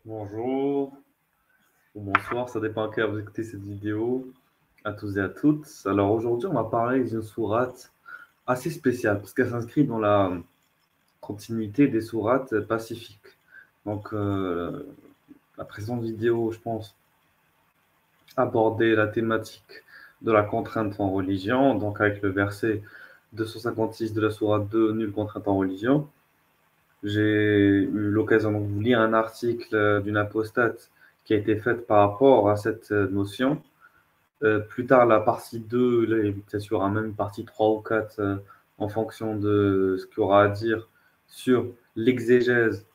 Bonjour ou bonsoir, ça dépend à quelle heure vous écoutez cette vidéo, à tous et à toutes. Alors aujourd'hui, on va parler d'une sourate assez spéciale parce qu'elle s'inscrit dans la continuité des sourates pacifiques. Donc, la présente vidéo, je pense, abordait la thématique de la contrainte en religion, donc avec le verset 256 de la sourate 2, nulle contrainte en religion. J'ai eu l'occasion de vous lire un article d'une apostate qui a été faite par rapport à cette notion. Plus tard, la partie 2, là, il y a peut-être y aura même une partie 3 ou 4 en fonction de ce qu'il y aura à dire sur l'exégèse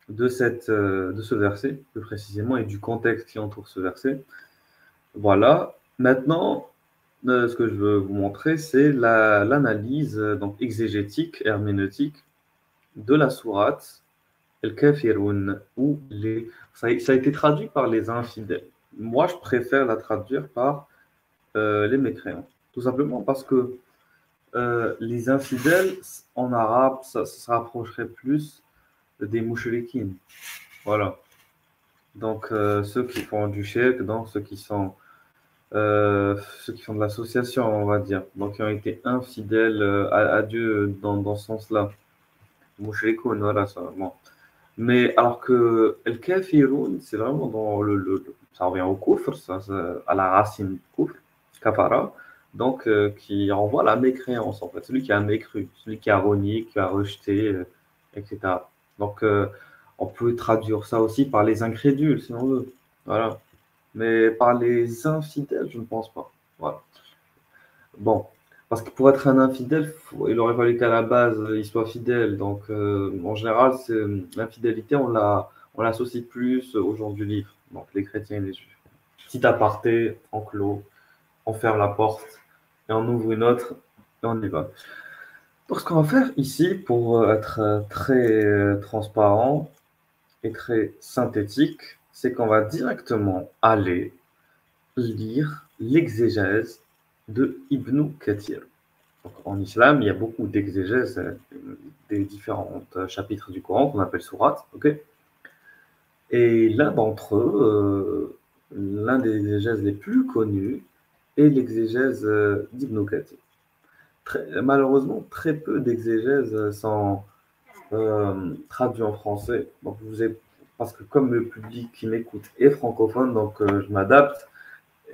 de ce verset, plus précisément, et du contexte qui entoure ce verset. Voilà. Maintenant, ce que je veux vous montrer, c'est l'analyse donc exégétique, herméneutique de la sourate El-Kafirun, ou ça a été traduit par les infidèles. Moi, je préfère la traduire par les mécréants. Tout simplement parce que les infidèles, en arabe, ça se rapprocherait plus des mouchriquines. Voilà. Donc, ceux qui font du shirk, donc ceux qui font de l'association, on va dire. Donc, qui ont été infidèles à Dieu dans ce sens-là. Mouchrikoun, voilà, ça. Bon. Mais alors que El Kafirun, c'est vraiment dans ça revient au kufr, à la racine kufr, kafara, donc qui renvoie à la mécréance en fait, celui qui a mécru, celui qui a renié, qui a rejeté, etc. Donc on peut traduire ça aussi par les incrédules si on veut, voilà. Mais par les infidèles, je ne pense pas. Voilà. Bon, parce que pour être un infidèle, il aurait fallu qu'à la base, il soit fidèle. Donc, en général, l'infidélité, on l'associe plus au genre du livre. Donc, les chrétiens et les juifs. Petit aparté, en clos, on ferme la porte et on ouvre une autre et on y va. Donc, ce qu'on va faire ici, pour être très transparent et très synthétique, c'est qu'on va directement aller lire l'exégèse de Ibn Kathir. Donc, en islam, il y a beaucoup d'exégèses des différents chapitres du Coran qu'on appelle sourates. Okay, et l'un d'entre eux, l'un des exégèses les plus connus, est l'exégèse d'Ibn Kathir. Malheureusement, très peu d'exégèses sont traduits en français. Donc, parce que comme le public qui m'écoute est francophone, donc je m'adapte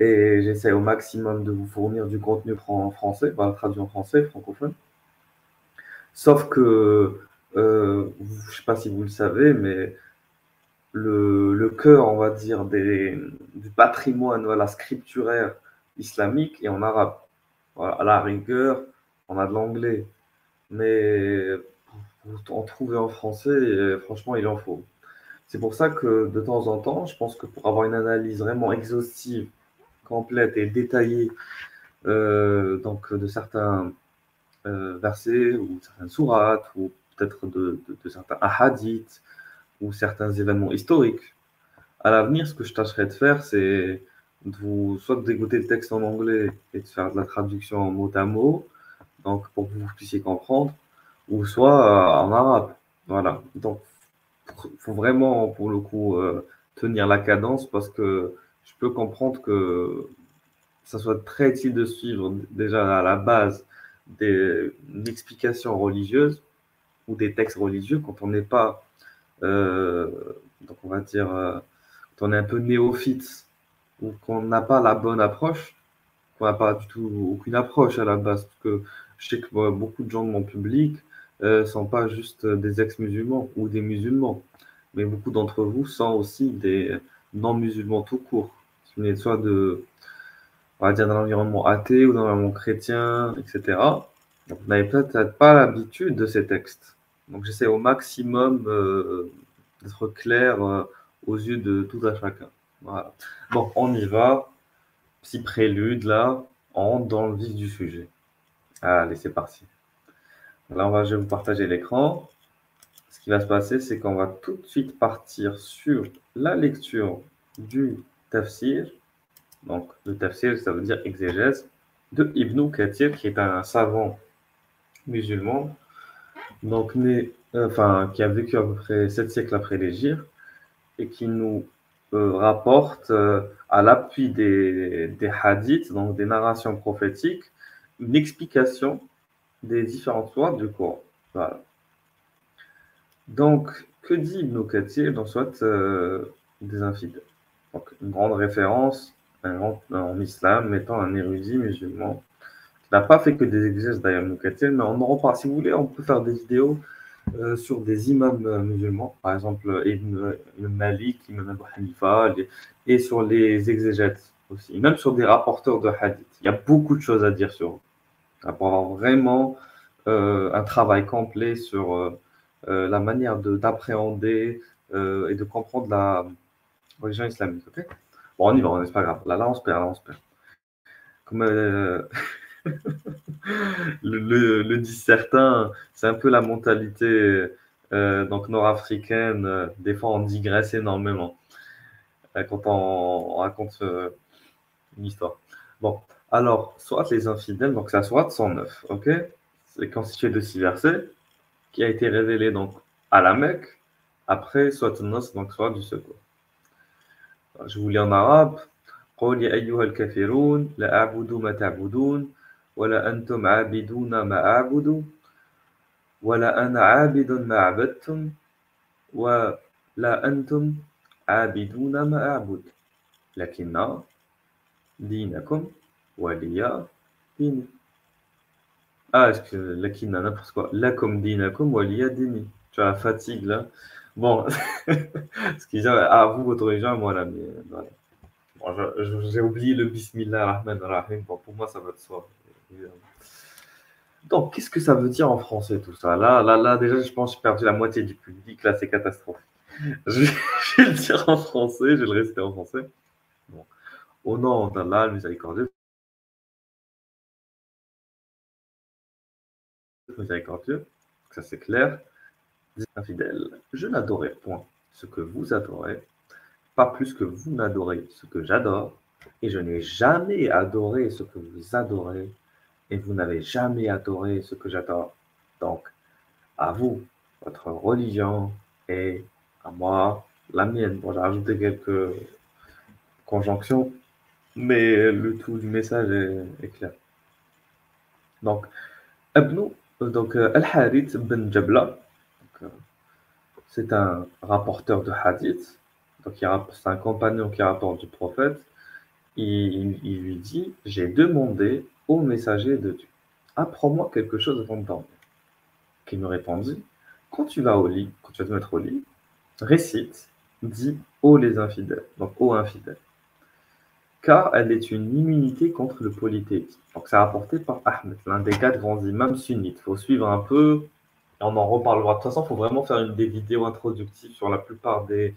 et j'essaie au maximum de vous fournir du contenu en français, traduit en français, francophone. Sauf que, je ne sais pas si vous le savez, mais le cœur, on va dire, du patrimoine voilà, scripturaire islamique est en arabe. Voilà, à la rigueur, on a de l'anglais, mais pour en trouver en français, franchement, il en faut. C'est pour ça que de temps en temps, je pense que pour avoir une analyse vraiment exhaustive, complète et détaillée donc de certains versets ou certaines sourates ou peut-être de certains hadiths ou certains événements historiques. À l'avenir, ce que je tâcherai de faire, c'est soit de dégoûter le texte en anglais et de faire de la traduction mot à mot, donc pour que vous puissiez comprendre, ou soit en arabe. Voilà. Donc, il faut vraiment, pour le coup, tenir la cadence parce que je peux comprendre que ça soit très utile de suivre déjà à la base des explications religieuses ou des textes religieux quand on n'est pas, euh, donc on va dire, quand on est un peu néophyte ou qu'on n'a pas la bonne approche, qu'on n'a pas du tout aucune approche à la base, parce que je sais que beaucoup de gens de mon public sont pas juste des ex-musulmans ou des musulmans, mais beaucoup d'entre vous sont aussi des non-musulmans tout court, qui venaient soit on va dire, dans l'environnement athée ou dans l'environnement chrétien, etc. Donc, vous n'avez peut-être pas l'habitude de ces textes. Donc, j'essaie au maximum d'être clair aux yeux de tout à chacun. Voilà. Bon, on y va. Petit prélude, là. On rentre dans le vif du sujet. Allez, c'est parti. Là, je vais vous partager l'écran. Ce qui va se passer, c'est qu'on va tout de suite partir sur la lecture du tafsir. Donc, le tafsir, ça veut dire exégèse, de Ibn Kathir, qui est un savant musulman, donc qui a vécu à peu près 7 siècles après l'Hégire, et qui nous rapporte à l'appui des hadiths, donc des narrations prophétiques, une explication des différentes lois du Coran. Voilà. Donc, que dit Ibn Kathir dans soit des infidèles? Donc, une grande référence en islam, étant un érudit musulman. Il n'a pas fait que des exégèses d'ailleurs, Ibn Kathir, mais on en reparle. Si vous voulez, on peut faire des vidéos sur des imams musulmans, par exemple Ibn Malik, Imam Abu Hanifa, et sur les exégètes aussi, même sur des rapporteurs de hadith. Il y a beaucoup de choses à dire sur eux, pour avoir vraiment un travail complet sur la manière d'appréhender et de comprendre la religion islamique. Okay, bon, on y va, c'est pas grave. Là, on se perd, là, on se perd. Comme le disent certains, c'est un peu la mentalité donc nord-africaine. Des fois, on digresse énormément quand on raconte une histoire. Bon, alors, soit les infidèles, donc c'est la sourate 109, ok? C'est constitué de 6 versets, qui a été révélé donc à la Mecque, après sourate Nas, donc sourate du secours. Je vous lis en arabe. قل يا أيها الكافرون لا أعبد ما تعبدون ولا أنتم عابدون ما أعبد ولا أنا عابد ما عبدتم ولا أنتم عابدون ما أعبد لكن دينكم ولي ديني. Ah, لكن n'importe quoi. Lakum dinakum waliya dini. Tu as la fatigue là. Bon, ce qui dit à vous votre religion, moi la mienne. Voilà. Bon, j'ai oublié le Bismillah Rahman Rahim. Bon, pour moi, ça va de soi. Donc, qu'est-ce que ça veut dire en français tout ça? Là, déjà, je pense que j'ai perdu la moitié du public. Là, c'est catastrophique. Je vais le dire en français, je vais le rester en français. Bon. Au nom d'Allah, le miséricordieux, ça c'est clair. Infidèle, je n'adorais point ce que vous adorez, pas plus que vous n'adorez ce que j'adore, et je n'ai jamais adoré ce que vous adorez, et vous n'avez jamais adoré ce que j'adore. Donc, à vous, votre religion, et à moi, la mienne. Bon, j'ai rajouté quelques conjonctions, mais le tout du message est clair. Donc, Al-Harith ben Jabla, c'est un rapporteur de hadith, donc c'est un compagnon qui rapporte du prophète. Il lui dit, j'ai demandé au messager de Dieu, apprends-moi quelque chose avant de dormir. Qui me répondit, quand tu vas au lit, quand tu vas te mettre au lit, récite, dis ô les infidèles, donc ô infidèles, car elle est une immunité contre le polythéisme. Donc c'est rapporté par Ahmed, l'un des 4 grands imams sunnites. Il faut suivre un peu, et on en reparlera. De toute façon, il faut vraiment faire des vidéos introductives sur la plupart des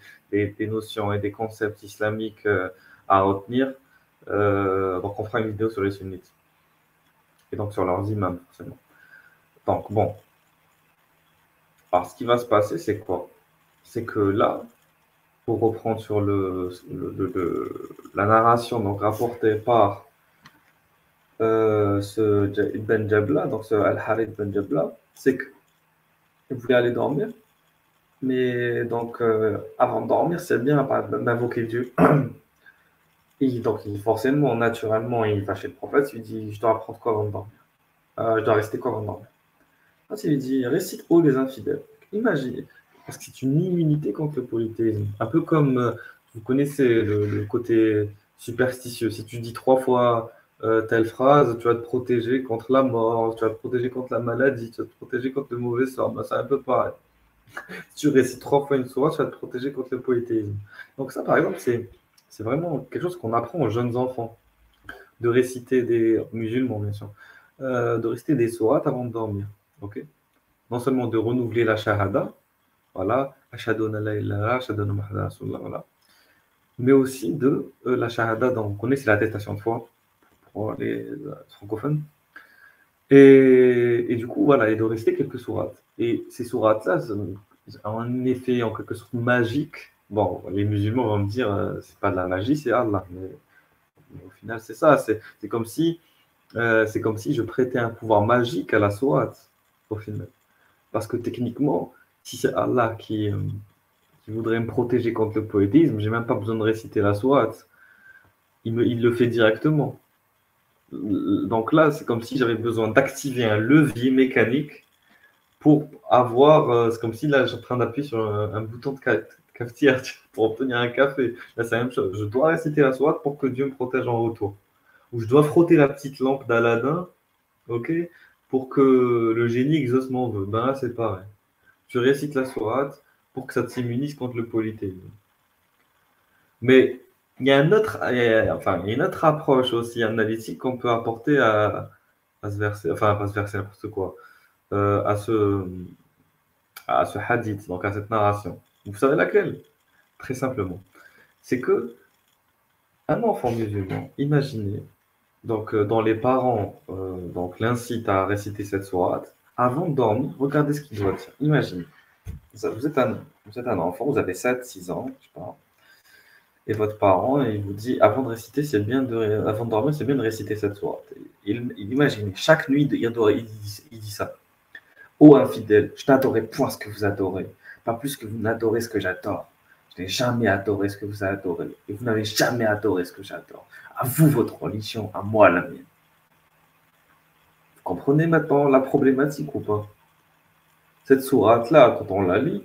notions et des concepts islamiques à retenir. Donc on fera une vidéo sur les sunnites, et donc sur leurs imams, forcément. Donc bon, alors ce qui va se passer, c'est quoi? C'est que là, pour reprendre sur la narration donc rapportée par ce Ben Jabla, donc ce Al-Harith Ben Jabla, c'est qu'il voulait aller dormir, mais donc avant de dormir, c'est bien d'invoquer Dieu. Et donc forcément, naturellement, il va chez le prophète, il lui dit, je dois apprendre quoi avant de dormir? Je dois rester quoi avant de dormir? Ensuite, il lui dit, récite ô les infidèles. Imaginez, parce que c'est une immunité contre le polythéisme. Un peu comme, vous connaissez le côté superstitieux. Si tu dis 3 fois telle phrase, tu vas te protéger contre la mort, tu vas te protéger contre la maladie, tu vas te protéger contre le mauvais sort. Ben, c'est un peu pareil. Si tu récites 3 fois une sourate, tu vas te protéger contre le polythéisme. Donc ça, par exemple, c'est vraiment quelque chose qu'on apprend aux jeunes enfants, de réciter des musulmans, bien sûr, de réciter des sourates avant de dormir. Ok, non seulement de renouveler la shahada, voilà, ashhadu an la ilaha illallah, ashhadu anna Muhammadan rasulullah, voilà, mais aussi de la shahada, donc on connaît, c'est l'attestation de foi pour les francophones. Et du coup, voilà, et de réciter quelques sourates. Et ces sourates-là ont un effet en quelque sorte magique. Bon, les musulmans vont me dire, c'est pas de la magie, c'est Allah. Mais au final, c'est ça. C'est comme si je prêtais un pouvoir magique à la sourate, au final. Parce que techniquement, si c'est Allah qui voudrait me protéger contre le poétisme, j'ai même pas besoin de réciter la sourate. Il le fait directement. Donc là, c'est comme si j'avais besoin d'activer un levier mécanique pour avoir. C'est comme si là, je suis en train d'appuyer sur un bouton de cafetière pour obtenir un café. Là, c'est la même chose. Je dois réciter la sourate pour que Dieu me protège en retour. Ou je dois frotter la petite lampe d'Aladin, ok, pour que le génie exauce mon vœu. Ben là, c'est pareil. Je récite la sourate pour que ça t'immunise contre le polythéisme. Mais il y a enfin, il y a une autre approche aussi analytique qu'on peut apporter à ce verset, enfin, pas ce verset, n'importe quoi, euh, à ce, à ce hadith, donc à cette narration. Vous savez laquelle? Très simplement. C'est que un enfant musulman, imaginez, donc dont les parents donc l'incitent à réciter cette sourate, avant de dormir, regardez ce qu'il doit dire. Imaginez, vous êtes un enfant, vous avez 7, 6 ans, je sais pas, et votre parent, il vous dit, avant de réciter, avant de dormir, c'est bien de réciter cette sourate. Il imagine, chaque nuit, il dit ça. Ô infidèle, je n'adorerai point ce que vous adorez, pas plus que vous n'adorez ce que j'adore. Je n'ai jamais adoré ce que vous adorez, et vous n'avez jamais adoré ce que j'adore. À vous votre religion, à moi la mienne. Vous comprenez maintenant la problématique ou pas? Cette sourate-là, quand on la lit,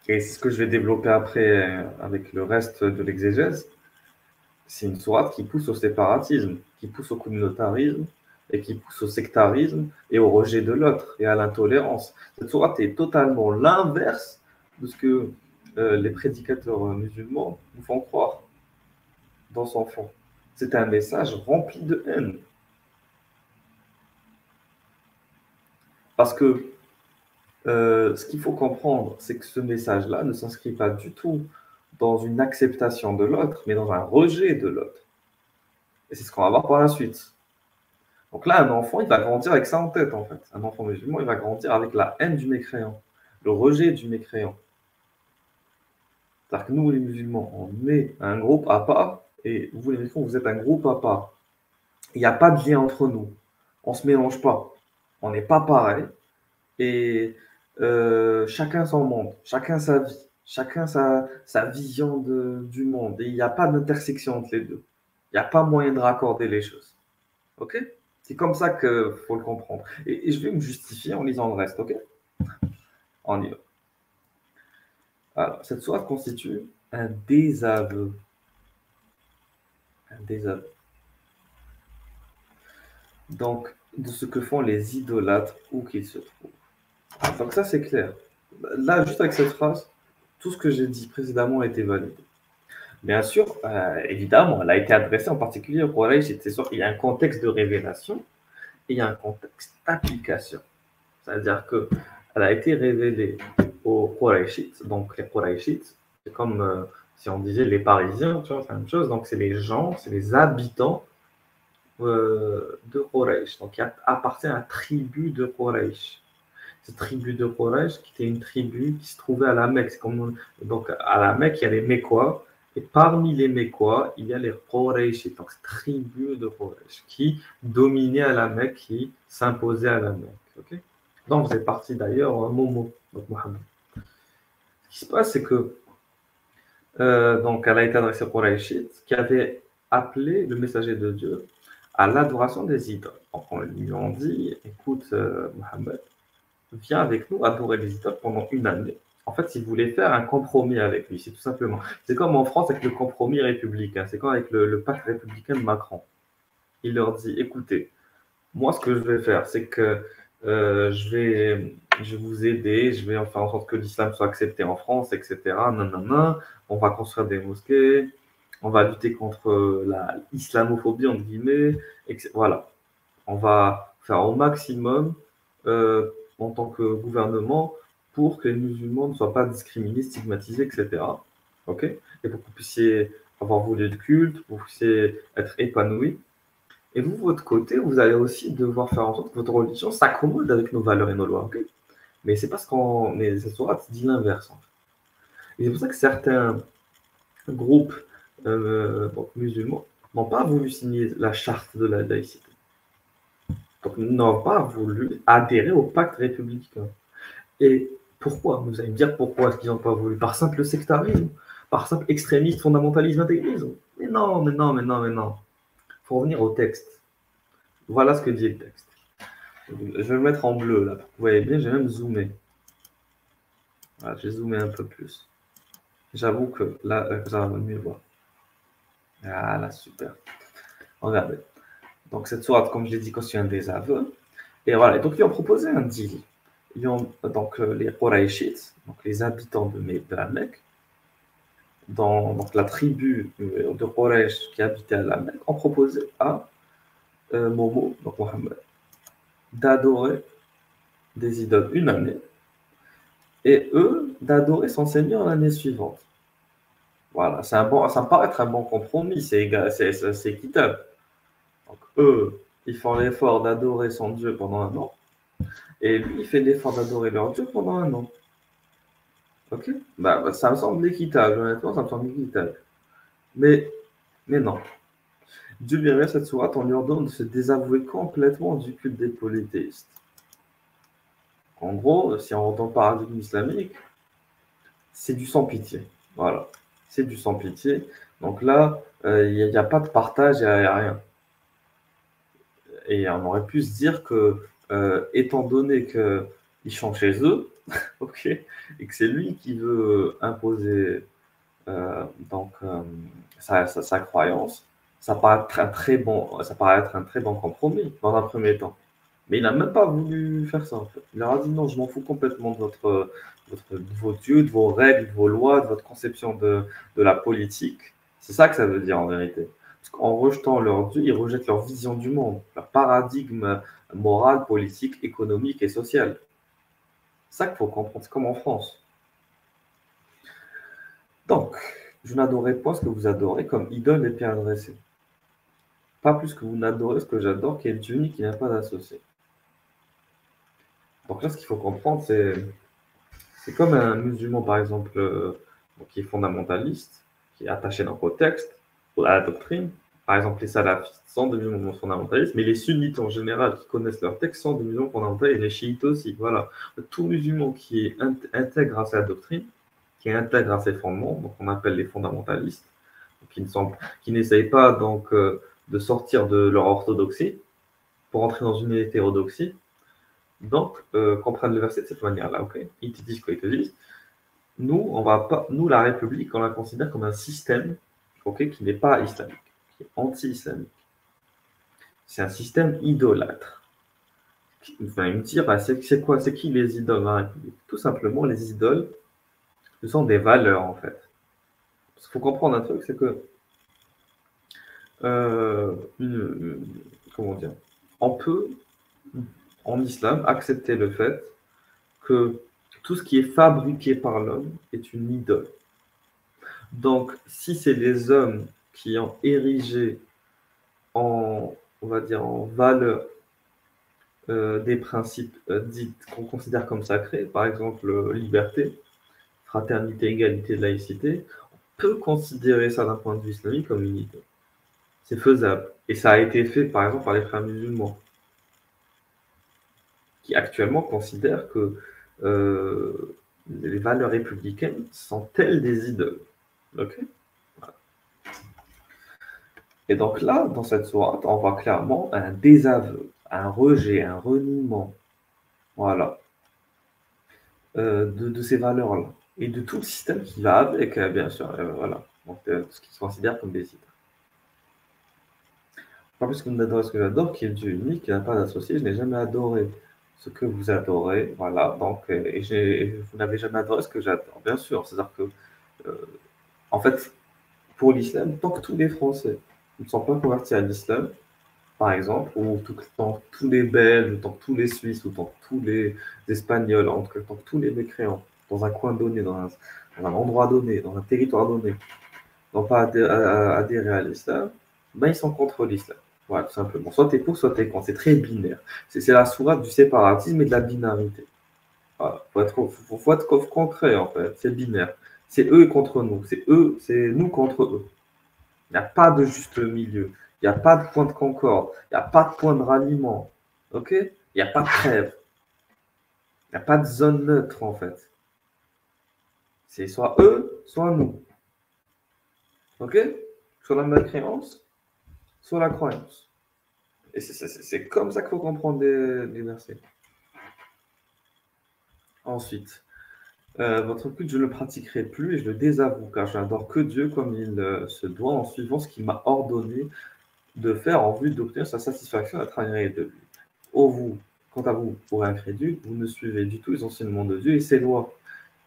et c'est ce que je vais développer après avec le reste de l'exégèse, c'est une sourate qui pousse au séparatisme, qui pousse au communautarisme, et qui pousse au sectarisme et au rejet de l'autre et à l'intolérance. Cette sourate est totalement l'inverse de ce que les prédicateurs musulmans nous font croire dans son fond. C'est un message rempli de haine. Parce que ce qu'il faut comprendre, c'est que ce message-là ne s'inscrit pas du tout dans une acceptation de l'autre, mais dans un rejet de l'autre. Et c'est ce qu'on va voir par la suite. Donc là, un enfant, il va grandir avec ça en tête, en fait. Un enfant musulman, il va grandir avec la haine du mécréant, le rejet du mécréant. C'est-à-dire que nous, les musulmans, on est un groupe à part, et vous, les musulmans, vous êtes un groupe à part. Il n'y a pas de lien entre nous. On ne se mélange pas. On n'est pas pareil. Et chacun son monde, chacun sa vie, chacun sa vision du monde. Et il n'y a pas d'intersection entre les deux. Il n'y a pas moyen de raccorder les choses. OK? C'est comme ça qu'il faut le comprendre. Et je vais me justifier en lisant le reste, OK? On y va. Alors, cette sourate constitue un désaveu. Un désaveu. Donc, de ce que font les idolâtres où qu'ils se trouvent. Donc ça, c'est clair. Là, juste avec cette phrase, tout ce que j'ai dit précédemment a été validé. Bien sûr, évidemment, elle a été adressée en particulier au Quraysh. C'est sûr, il y a un contexte de révélation et il y a un contexte d'application. C'est-à-dire qu'elle a été révélée aux Qurayshites. Donc, les Qurayshites, c'est comme si on disait les Parisiens, tu vois, c'est la même chose. Donc, c'est les gens, c'est les habitants de Quraysh. Donc, qui appartient à la tribu de Quraysh. Cette tribu de Quraysh, qui était une tribu qui se trouvait à la Mecque. Donc, à la Mecque, il y a les Mécois. Et parmi les Mécois, il y a les Qurayshites, donc cette tribu de Quraysh, qui dominait à la Mecque, qui s'imposait à la Mecque. Okay, donc, vous êtes parti d'ailleurs Momo, donc Mohammed. Ce qui se passe, c'est que donc, elle a été adressée aux Qurayshites, qui avaient appelé le messager de Dieu à l'adoration des idoles. Donc, on lui a dit, écoute, Mohammed, viens avec nous adorer les idoles pendant une année. En fait, il voulait faire un compromis avec lui, c'est tout simplement. C'est comme en France avec le compromis républicain, c'est comme avec le pacte républicain de Macron. Il leur dit, écoutez, moi, ce que je vais faire, c'est que je vais vous aider, je vais faire en sorte que l'islam soit accepté en France, etc. Nanana. On va construire des mosquées, on va lutter contre la islamophobie, entre guillemets, etc. Voilà. On va faire au maximum en tant que gouvernement pour que les musulmans ne soient pas discriminés, stigmatisés, etc. OK? Et pour que vous puissiez avoir vos lieux de culte, pour que vous puissiez être épanouis. Et vous, de votre côté, vous allez aussi devoir faire en sorte que votre religion s'accommode avec nos valeurs et nos lois. Okay, mais c'est parce qu'on. Mais cette sourate dit l'inverse. En fait. Et c'est pour ça que certains groupes donc, musulmans n'ont pas voulu signer la charte de la laïcité. Donc, n'ont pas voulu adhérer au pacte républicain. Et Pourquoi? Vous allez me dire pourquoi est-ce qu'ils n'ont pas voulu? Par simple sectarisme? Par simple extrémisme, fondamentalisme, intégrisme? Mais non, mais non, mais non, mais non. Il faut revenir au texte. Voilà ce que dit le texte. Je vais le mettre en bleu là. Vous voyez bien, j'ai même zoomé. Voilà, j'ai zoomé un peu plus. J'avoue que là, ça va mieux voir. Voilà, super. Regardez. Donc cette sourate, comme je l'ai dit, contient des aveux. Et voilà. Et donc ils ont proposé un deal. Ils ont, donc les Qurayshites, donc les habitants de la Mecque, dans donc, la tribu de Quraysh qui habitait à la Mecque, ont proposé à Momo, donc Mohammed, d'adorer des idoles une année, et eux d'adorer son Seigneur l'année suivante. Voilà, ça me paraît être un bon compromis, c'est équitable. Donc eux, ils font l'effort d'adorer son Dieu pendant un an, et lui, il fait l'effort d'adorer leur Dieu pendant un an. Ok? Ça me semble équitable, honnêtement, ça me semble équitable. Mais, mais non. Dieu lui remet cette sourate, on lui ordonne de se désavouer complètement du culte des polythéistes. En gros, si on entend paradigme islamique, c'est du sans pitié. Voilà, c'est du sans pitié. Donc là, il n'y a pas de partage, il n'y a rien. Et on aurait pu se dire que, étant donné qu'ils sont chez eux, ok, et que c'est lui qui veut imposer donc sa croyance, ça paraît être un très bon compromis dans un premier temps. Mais il n'a même pas voulu faire ça en fait. Il leur a dit non, je m'en fous complètement de vos dieux, de vos règles, de vos lois, de votre conception de la politique. C'est ça que ça veut dire en vérité. Parce qu'en rejetant leur dieu, ils rejettent leur vision du monde, leur paradigme moral, politique, économique et social. C'est ça qu'il faut comprendre, c'est comme en France. Donc, je n'adorerai pas ce que vous adorez comme idole et bien adressée. Pas plus que vous n'adorez ce que j'adore, qui est Dieu unique, qui n'a pas d'associé. Donc là, ce qu'il faut comprendre, c'est comme un musulman, par exemple, qui est fondamentaliste, qui est attaché dans le texte, à la doctrine. Par exemple, les salafistes sont des musulmans fondamentalistes, mais les sunnites en général, qui connaissent leur texte, sont des musulmans fondamentalistes, et les chiites aussi. Voilà. Tout musulman qui intègre à sa doctrine, qui intègre à ses fondements, donc on appelle les fondamentalistes, qui n'essayent pas donc de sortir de leur orthodoxie pour entrer dans une hétérodoxie. Donc, comprendre le verset de cette manière-là, ok? Ils te disent quoi? Ils te disent, nous, la République, on la considère comme un système, ok, qui n'est pas islamique, qui est anti-islamique. C'est un système idolâtre. Vous allez me dire, c'est quoi? C'est qui les idoles dans la République? Tout simplement, les idoles, ce sont des valeurs, en fait. Parce qu'il faut comprendre un truc, c'est que, comment dire, on peut, en islam, accepter le fait que tout ce qui est fabriqué par l'homme est une idole. Donc, si c'est les hommes qui ont érigé on va dire, en valeur des principes dits qu'on considère comme sacrés, par exemple liberté, fraternité, égalité, laïcité, on peut considérer ça d'un point de vue islamique comme une idole. C'est faisable. Et ça a été fait, par exemple, par les frères musulmans, qui actuellement considèrent que les valeurs républicaines sont-elles des idoles. Ok? Voilà. Et donc là, dans cette sourate, on voit clairement un désaveu, un rejet, un reniement, voilà, de ces valeurs-là. Et de tout le système qui va avec, bien sûr, voilà. Donc, ce qui se considère comme des idoles. Pas plus que vous n'adorez ce que j'adore, qui est Dieu unique, qui n'a pas d'associé, je n'ai jamais adoré ce que vous adorez, voilà. Donc, vous n'avez jamais adoré ce que j'adore, bien sûr. C'est-à-dire que, en fait, pour l'islam, tant que tous les Français ne sont pas convertis à l'islam, par exemple, ou tant que tous les Belges, ou tant que tous les Suisses, ou tant que tous les Espagnols, en tout cas, tant que tous les mécréants, dans un coin donné, dans un endroit donné, dans un territoire donné, n'ont pas adhéré à l'islam, ben ils sont contre l'islam. Voilà, tout simplement. Soit tu es pour, soit tu es contre. C'est très binaire. C'est la sourate du séparatisme et de la binarité. Voilà. Faut être concret, en fait. C'est binaire. C'est eux contre nous. C'est nous contre eux. Il n'y a pas de juste milieu. Il n'y a pas de point de concorde. Il n'y a pas de point de ralliement. OK? Il n'y a pas de trêve. Il n'y a pas de zone neutre, en fait. C'est soit eux, soit nous. Ok? Soit la mécréance, soit la croyance. Et c'est comme ça qu'il faut comprendre les versets. Ensuite, votre culte, je ne le pratiquerai plus et je le désavoue, car je n'adore que Dieu comme il se doit, en suivant ce qu'il m'a ordonné de faire en vue d'obtenir sa satisfaction et d'être agréé de lui. Quant à vous, pour incrédule, vous ne suivez du tout les enseignements de Dieu et ses lois.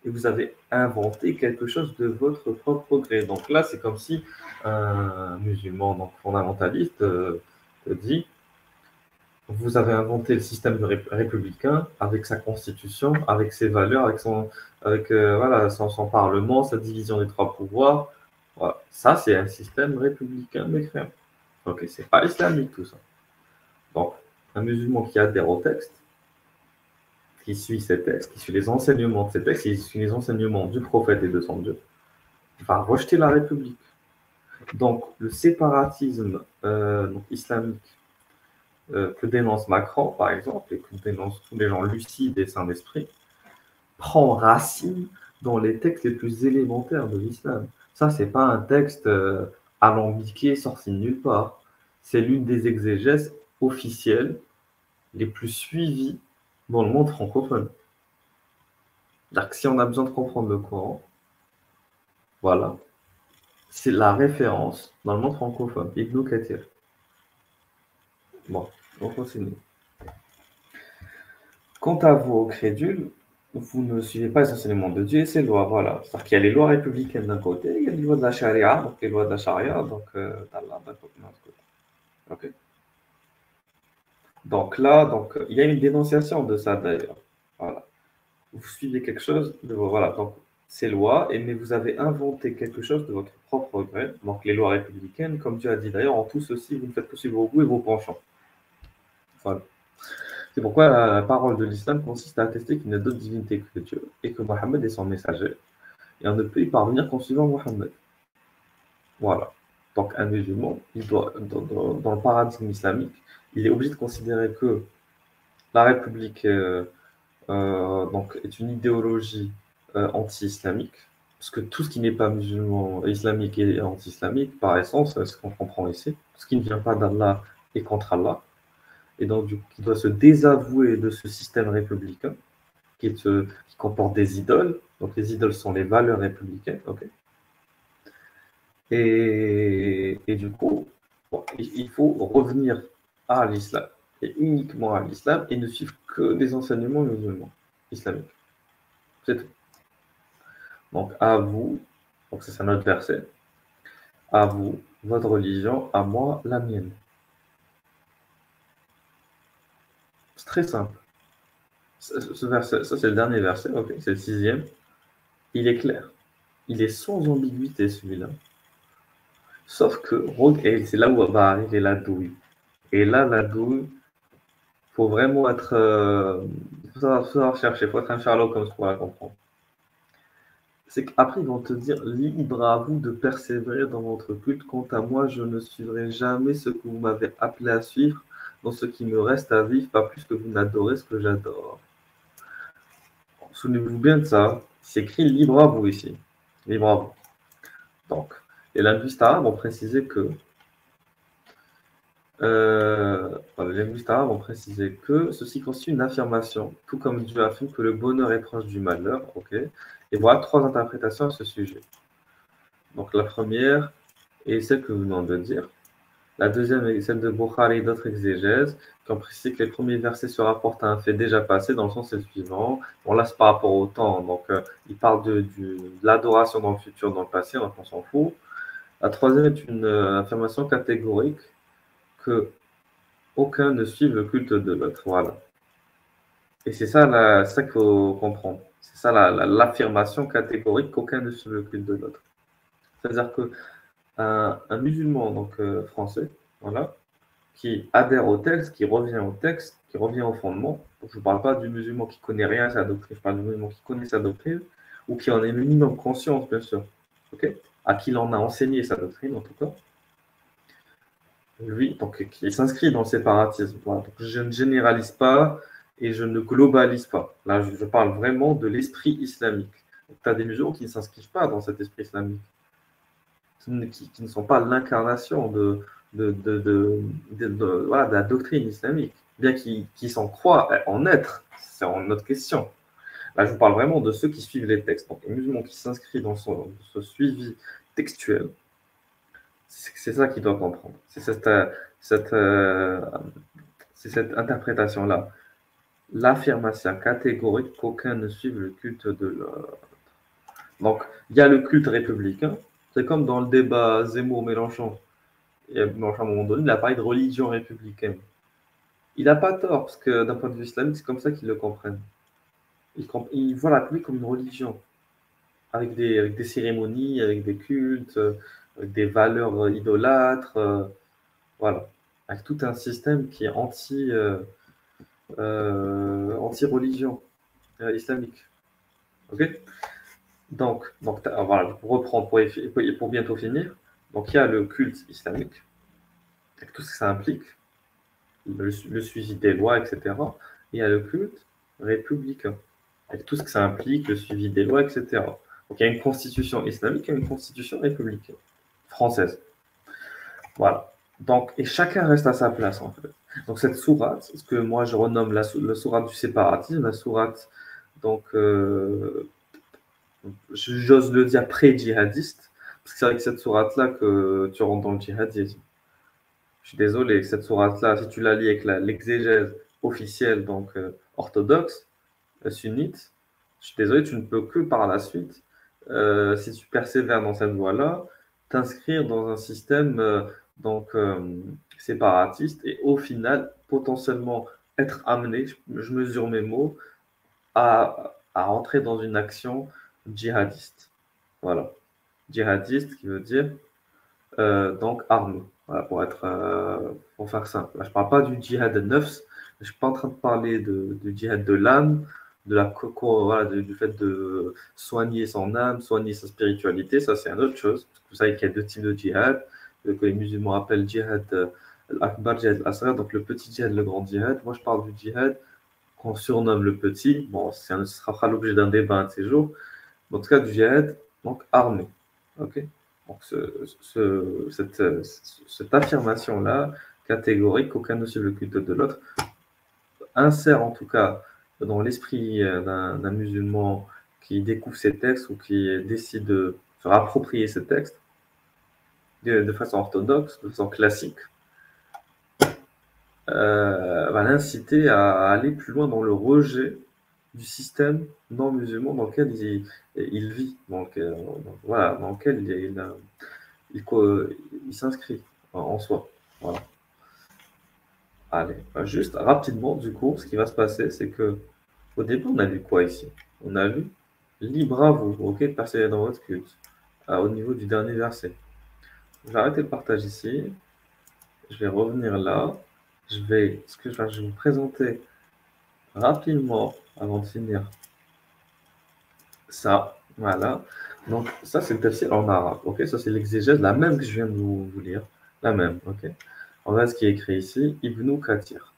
Et vous avez inventé quelque chose de votre propre gré. Donc là, c'est comme si un musulman donc fondamentaliste dit vous avez inventé le système républicain avec sa constitution, avec ses valeurs, voilà, son parlement, sa division des trois pouvoirs. Voilà. Ça, c'est un système républicain mécréant. Ok, c'est pas islamique tout ça. Donc, un musulman qui adhère au texte, qui suit ces textes, qui suit les enseignements de ces textes, qui suit les enseignements du prophète et de son Dieu, va rejeter la République. Donc, le séparatisme donc islamique que dénonce Macron, par exemple, et que dénoncent tous les gens lucides et sains d'esprit, prend racine dans les textes les plus élémentaires de l'islam. Ça, c'est pas un texte alambiqué, sorti de nulle part. C'est l'une des exégèses officielles les plus suivies dans le monde francophone. C'est-à-dire que si on a besoin de comprendre le Coran, voilà, c'est la référence dans le monde francophone, Ibn Kathir. Bon, on continue. Quant à vous, aux crédules, vous ne suivez pas les enseignements de Dieu et ses lois, voilà. C'est-à-dire qu'il y a les lois républicaines d'un côté, il y a les lois de la charia, donc les lois de la charia, donc d'Allah d'un côté. Ok. Donc là, il y a une dénonciation de ça d'ailleurs. Voilà. Vous suivez quelque chose de voilà, donc ces lois, mais vous avez inventé quelque chose de votre propre gré, donc les lois républicaines, comme Dieu a dit d'ailleurs, en tout ceci, vous ne faites que suivre vos goûts et vos penchants. Voilà. C'est pourquoi la parole de l'islam consiste à attester qu'il n'y a d'autre divinité que Dieu et que Mohammed est son messager. Et on ne peut y parvenir qu'en suivant Mohammed. Voilà. Donc un musulman, il doit, dans le paradigme islamique, il est obligé de considérer que la République donc, est une idéologie anti-islamique, parce que tout ce qui n'est pas musulman islamique est anti-islamique, par essence, c'est ce qu'on comprend ici. Ce qui ne vient pas d'Allah est contre Allah. Et donc, du coup, il doit se désavouer de ce système républicain qui comporte des idoles. Donc, les idoles sont les valeurs républicaines. Okay. Et du coup, bon, il faut revenir à l'islam, et uniquement à l'islam, et ne suivre que des enseignements musulmans islamiques. C'est tout. Donc, à vous, donc c'est un autre verset, à vous, votre religion, à moi, la mienne. C'est très simple. Ce verset, ça c'est le dernier verset, ok, c'est le 6e. Il est clair. Il est sans ambiguïté celui-là. Sauf que, et c'est là où va arriver la douille. Et là, la douille, il faut vraiment être. Il faut savoir chercher, il faut être un Sherlock comme ça pour la comprendre. C'est qu'après, ils vont te dire libre à vous de persévérer dans votre culte. Quant à moi, je ne suivrai jamais ce que vous m'avez appelé à suivre. Dans ce qui me reste à vivre, pas plus que vous n'adorez ce que j'adore. Souvenez-vous bien de ça. C'est écrit libre à vous ici. Libre à vous. Donc, les linguistes arabes ont précisé que les linguistes arabes ont précisé que ceci constitue une affirmation, tout comme Dieu affirme que le bonheur est proche du malheur. Ok. Et voilà 3 interprétations à ce sujet. Donc la première est celle que nous venons de dire. La deuxième est celle de Bukhari et d'autres exégèses qui ont précisé que les premiers versets se rapportent à un fait déjà passé, dans le sens suivant. Bon, là, c'est par rapport au temps. Donc, il parle de l'adoration dans le futur, dans le passé, donc on s'en fout. La troisième est une affirmation catégorique que aucun ne suive le culte de l'autre. Voilà. Et c'est ça, ça qu'il faut comprendre. C'est ça l'affirmation catégorique qu'aucun ne suive le culte de l'autre. C'est-à-dire que un musulman donc français, voilà, qui adhère au texte, qui revient au texte, qui revient au fondement. Donc, je ne parle pas du musulman qui connaît rien à sa doctrine, je parle du musulman qui connaît sa doctrine, ou qui en est minimum conscience, bien sûr, okay, à qui l'on a enseigné sa doctrine, en tout cas. Lui, donc, qui s'inscrit dans le séparatisme. Voilà. Donc, je ne généralise pas et je ne globalise pas. Là, je parle vraiment de l'esprit islamique. Tu as des musulmans qui ne s'inscrivent pas dans cet esprit islamique, qui ne sont pas l'incarnation voilà, de la doctrine islamique, bien qu'ils s'en croient en être, c'est une autre question. Là, je vous parle vraiment de ceux qui suivent les textes. Donc, les musulmans qui s'inscrivent dans ce suivi textuel, c'est ça qu'ils doivent comprendre. Cette, euh, c'est cette interprétation-là. L'affirmation catégorique qu'aucun ne suive le culte de l'autre. Donc, il y a le culte républicain. C'est comme dans le débat Zemmour-Mélenchon. Et Mélenchon, à un moment donné, il a parlé de religion républicaine. Il n'a pas tort, parce que d'un point de vue islamique, c'est comme ça qu'ils le comprennent. Ils voient la République comme une religion, avec des cérémonies, avec des cultes, avec des valeurs idolâtres, voilà. Avec tout un système qui est anti-religion islamique. Ok. Donc voilà, pour reprendre, pour bientôt finir, donc il y a le culte islamique, avec tout ce que ça implique, le suivi des lois, etc. Et il y a le culte républicain, avec tout ce que ça implique, le suivi des lois, etc. Donc il y a une constitution islamique et une constitution républicaine, française. Voilà. Donc, et chacun reste à sa place, en fait. Donc cette sourate, ce que moi je renomme la sourate du séparatisme, la sourate, donc, j'ose le dire pré-djihadiste, parce que c'est avec cette sourate-là que tu rentres dans le djihadisme. Je suis désolé, cette sourate-là, si tu la lis avec l'exégèse officielle, donc orthodoxe, sunnite, je suis désolé, tu ne peux que par la suite, si tu persévères dans cette voie-là, t'inscrire dans un système donc séparatiste et au final potentiellement être amené, je mesure mes mots, à rentrer dans une action djihadiste. Voilà. Djihadiste qui veut dire donc armé. Voilà, pour faire simple. Là, je ne parle pas du djihad de nefs, je ne suis pas en train de parler du djihad de l'âme, voilà, du fait de soigner son âme, soigner sa spiritualité, ça c'est une autre chose. Vous savez qu'il y a deux types de djihad, que les musulmans appellent djihad al-akbar, djihad al-asghar, donc le petit djihad, le grand djihad. Moi je parle du djihad qu'on surnomme le petit. Bon, ce sera l'objet d'un débat un de ces jours. En tout cas, du djihad, donc armé. Ok. Donc, cette affirmation-là, catégorique, qu'aucun ne suive le culte de l'autre, insère en tout cas dans l'esprit d'un musulman qui découvre ces textes ou qui décide de se rapproprier ces textes de façon orthodoxe, de façon classique, va l'inciter à aller plus loin dans le rejet du système non musulman dans lequel il vit, voilà, dans lequel il s'inscrit en soi. Voilà. Allez, juste rapidement, du coup, ce qui va se passer, c'est que au début, on a vu quoi ici? On a vu libre à vous, ok, de persévérer dans votre culte, au niveau du dernier verset. Je vais arrêter le partage ici. Je vais revenir là. Je vais vous présenter rapidement, avant de finir, ça. Voilà. Donc, ça, c'est le tafsir en arabe. Ok, ça, c'est l'exégèse, la même que je viens de vous lire. La même, ok. On va ce qui est écrit ici, Ibn Kathir.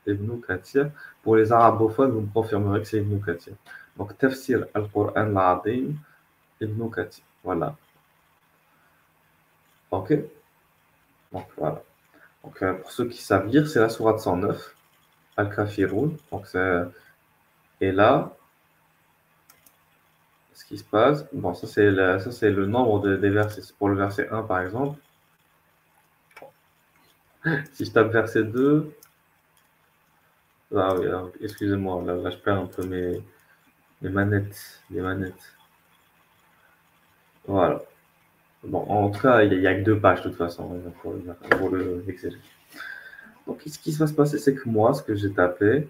Ibn Kathir. Pour les arabophones, vous me confirmerez que c'est Ibn Kathir. Donc, Tafsir al-Qur'an al-Azim, Ibn Kathir. Voilà. Ok. Donc, voilà. Donc, pour ceux qui savent lire, c'est la sourate 109, Al-Kafirun. Donc, et là, ce qui se passe, bon, ça c'est le nombre des versets. C'est pour le verset 1, par exemple. Si je tape verset 2, ah oui, excusez-moi, là, je perds un peu mes manettes, les manettes. Voilà. Bon, en tout cas, il n'y a que 2 pages de toute façon pour l'exégèse. Donc, ce qui va se passer, c'est que moi, ce que j'ai tapé,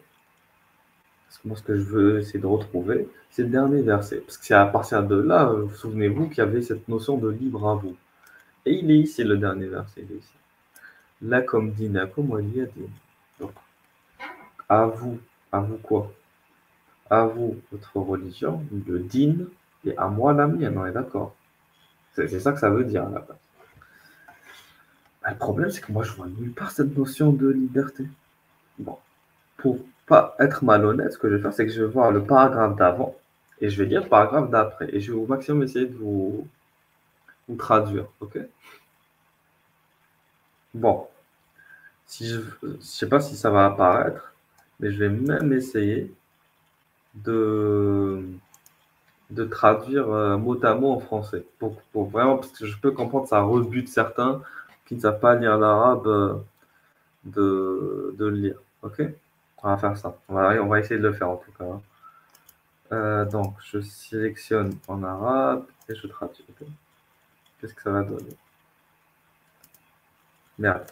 parce que moi, ce que je veux essayer de retrouver, c'est le dernier verset. Parce que c'est à partir de là, souvenez-vous qu'il y avait cette notion de libre à vous. Et il est ici, le dernier verset, il est ici. Là, comme dinakum waliyadin. Donc, à vous quoi? À vous, votre religion, le din, et à moi, la mienne, on est d'accord. C'est ça que ça veut dire, à la base. Le problème, c'est que moi, je vois nulle part cette notion de liberté. Bon, pour pas être malhonnête, ce que je vais faire, c'est que je vais voir le paragraphe d'avant Et je vais lire le paragraphe d'après. Et je vais au maximum essayer de vous traduire. OK? Bon, si je sais pas si ça va apparaître, mais je vais même essayer de, de traduire mot à mot en français. Pour vraiment, parce que je peux comprendre, ça rebute certains qui ne savent pas lire l'arabe de le lire. OK? On va faire ça. On va essayer de le faire en tout cas, hein. Donc, je sélectionne en arabe et je traduis. OK? Qu'est-ce que ça va donner? Merde.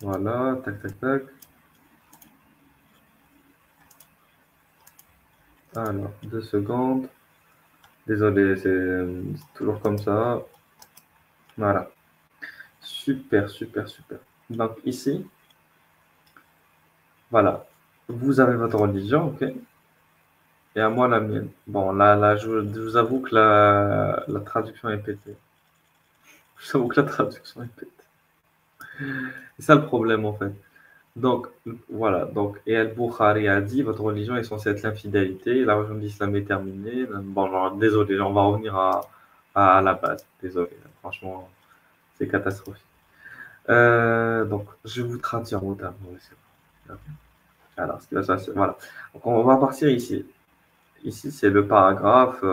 Voilà, tac, tac, tac. Alors, 2 secondes. Désolé, c'est toujours comme ça. Voilà. Super, super, super. Donc, ici, voilà. Vous avez votre religion, OK? Et à moi la mienne. Bon, là, je vous avoue que la traduction est pétée. Je vous avoue que la traduction est pétée. C'est ça le problème, en fait. Donc, voilà. Donc, et Al-Bukhari a dit, votre religion est censée être l'infidélité, la religion de l'islam est terminée. Bon, genre, désolé, on va revenir à la base. Désolé, franchement, c'est catastrophique. Donc, je vais vous traduire mot à mot. Alors, ce qui va se passer, voilà. Donc, on va partir ici. Ici, c'est le paragraphe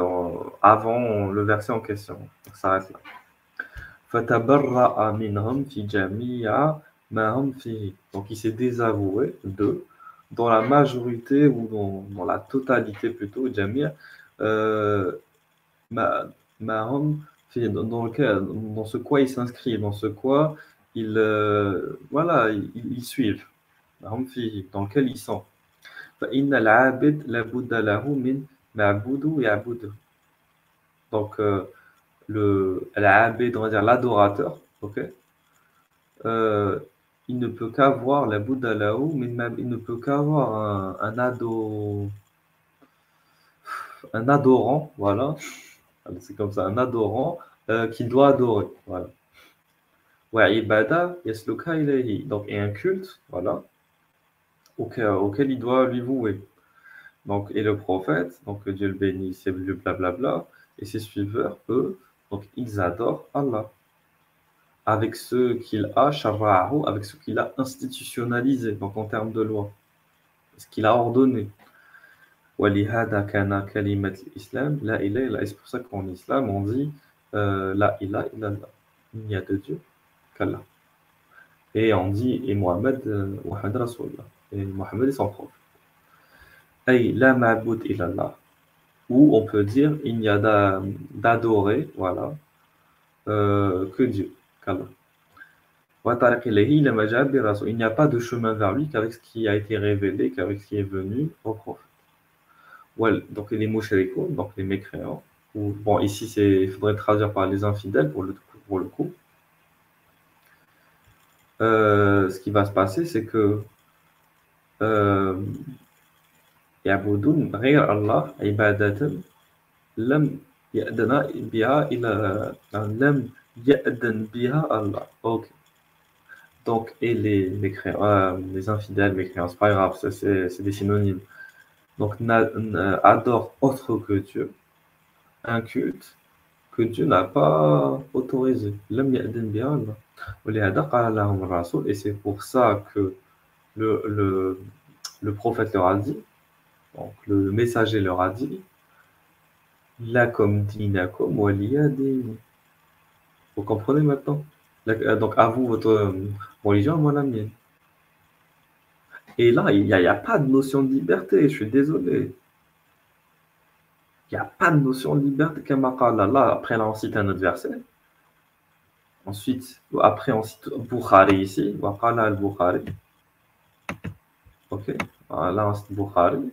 avant le verset en question. Donc, ça reste là. فَتَبَرَّأَ مِنْهُمْ فِي جَمِيعِ مَا هُمْ فِيهِ. Donc, il s'est désavoué d'eux dans la majorité ou dans la totalité plutôt, Jamia, ma, hum, dans ce quoi ils s'inscrivent, dans ce quoi ils, voilà, ils suivent, ma hum dans lequel ils sont. فإن العابد لابد له من معبود يعبده. Donc, l'abid, on va dire l'adorateur, ok, euh, il ne peut qu'avoir la Bouddha là-haut, mais même, il ne peut qu'avoir un adorant, voilà, c'est comme ça, un adorant qu'il doit adorer, voilà. Ouais, ibada yasluka ilayhi, donc et un culte, voilà, auquel il doit lui vouer. Donc, et le prophète, donc que Dieu le bénisse, et blablabla, et ses suiveurs, eux, donc ils adorent Allah avec ce qu'il a, shara'ahu, avec ce qu'il a institutionnalisé, donc en termes de loi, ce qu'il a ordonné. وَلِهَذَا كَانَ كَلِمَةُ الْإِسْلَامِ لَا إِلَهَ إِلَّا. Et c'est pour ça qu'en islam, on dit La ilaha illallah. Il n'y a de Dieu qu'Allah. Et on dit et Mohammed, Mohammed Rasulullah. Et Mohammed est son prophète. Ay la ma'bud illallah. Ou on peut dire il n'y a d'adorer, voilà, que Dieu, qu'Allah. Il n'y a pas de chemin vers lui qu'avec ce qui a été révélé, qu'avec ce qui est venu au prophète. Ouais, donc les mushrikoun, donc les mécréants. Ou, bon, ici, il faudrait traduire par les infidèles pour le coup. Ce qui va se passer, c'est que يعبدون غير الله عبادة لم يأذن بها إلى لم يأذن بها Allah. Ok. Donc, et les mécréants, les infidèles, mécréants, c'est pas grave, c'est des synonymes. Donc, adore autre que Dieu, un culte que Dieu n'a pas autorisé. Lam ya'din biha Allah. ولهذا قال لهم الرسول. Et c'est pour ça que le, le, le prophète leur a dit, donc le messager leur a dit, lakum dinakum waliya din. Vous comprenez maintenant? Donc, à vous votre religion, moi la mienne. Et là, il n'y a pas de notion de liberté, je suis désolé. Il n'y a pas de notion de liberté. Là, après, là, on cite un autre verset. Ensuite, après, on cite Bukhari ici. Waqala al-Bukhari. Ok. Là, on cite Bukhari.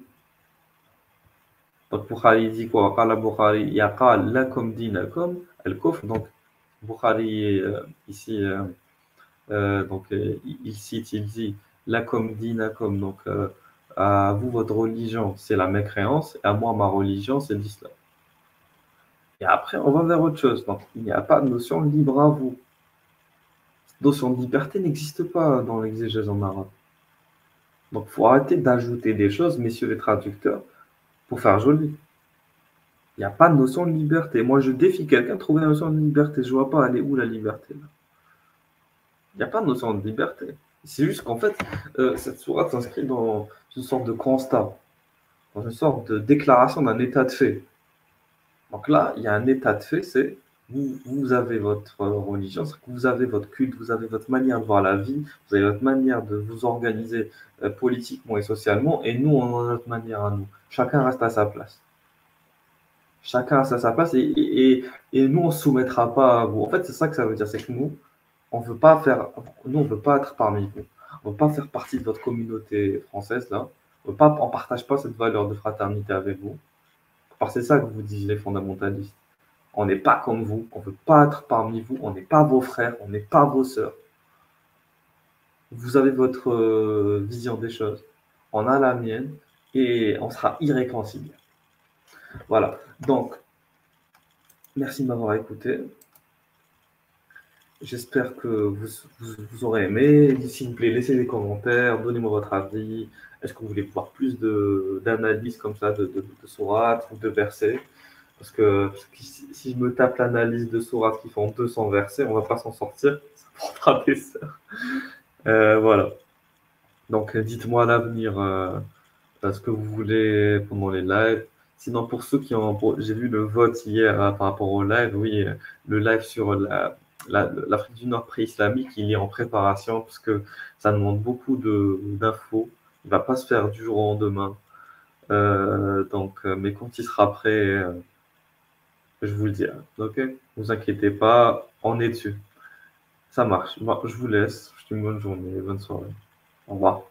Donc, Bukhari dit quoi? Waqala Bukhari. Yaqal lakum dinakum al-kufr. Donc, Bukhari, ici, donc, il cite, il dit lakum dinakum. Donc, à vous, votre religion, c'est la mécréance. Et à moi, ma religion, c'est l'islam. Et après, on va vers autre chose. Donc, il n'y a pas de notion de libre à vous. Cette notion de liberté n'existe pas dans l'exégèse en arabe. Donc, il faut arrêter d'ajouter des choses, messieurs les traducteurs, pour faire joli. Il n'y a pas de notion de liberté. Moi, je défie quelqu'un de trouver la notion de liberté. Je vois pas, elle est où la liberté là. Il n'y a pas de notion de liberté. C'est juste qu'en fait, cette sourate s'inscrit dans une sorte de constat, dans une sorte de déclaration d'un état de fait. Donc là, il y a un état de fait, c'est vous avez votre religion, c'est que vous avez votre culte, vous avez votre manière de voir la vie, vous avez votre manière de vous organiser politiquement et socialement, et nous, on a notre manière à nous. Chacun reste à sa place. Chacun reste à sa place, et nous, on ne se soumettra pas à vous. En fait, c'est ça que ça veut dire, c'est que nous, on veut pas être parmi vous. On veut pas faire partie de votre communauté française, là. On partage pas cette valeur de fraternité avec vous. Parce que c'est ça que vous disent les fondamentalistes. On n'est pas comme vous, on ne veut pas être parmi vous, on n'est pas vos frères, on n'est pas vos sœurs. Vous avez votre vision des choses, on a la mienne, et on sera irréconciliable. Voilà. Donc, merci de m'avoir écouté. J'espère que vous aurez aimé. S'il vous plaît, laissez des commentaires, donnez-moi votre avis. Est-ce que vous voulez voir plus d'analyses comme ça de sourates ou de versets? Parce que si je me tape l'analyse de sourates qui font 200 versets, on ne va pas s'en sortir. Ça prendra des heures. Voilà. Donc, dites-moi à l'avenir ce que vous voulez pendant les lives. Sinon, pour ceux qui ont... J'ai vu le vote hier par rapport au live. Oui, le live sur l'Afrique du Nord pré-islamique, il est en préparation parce que ça demande beaucoup d'infos. Il ne va pas se faire du jour au lendemain. Mais quand il sera prêt, je vous le dirai. Ok? Ne vous inquiétez pas, on est dessus. Ça marche. Bon, je vous laisse. Je vous dis une bonne journée, bonne soirée. Au revoir.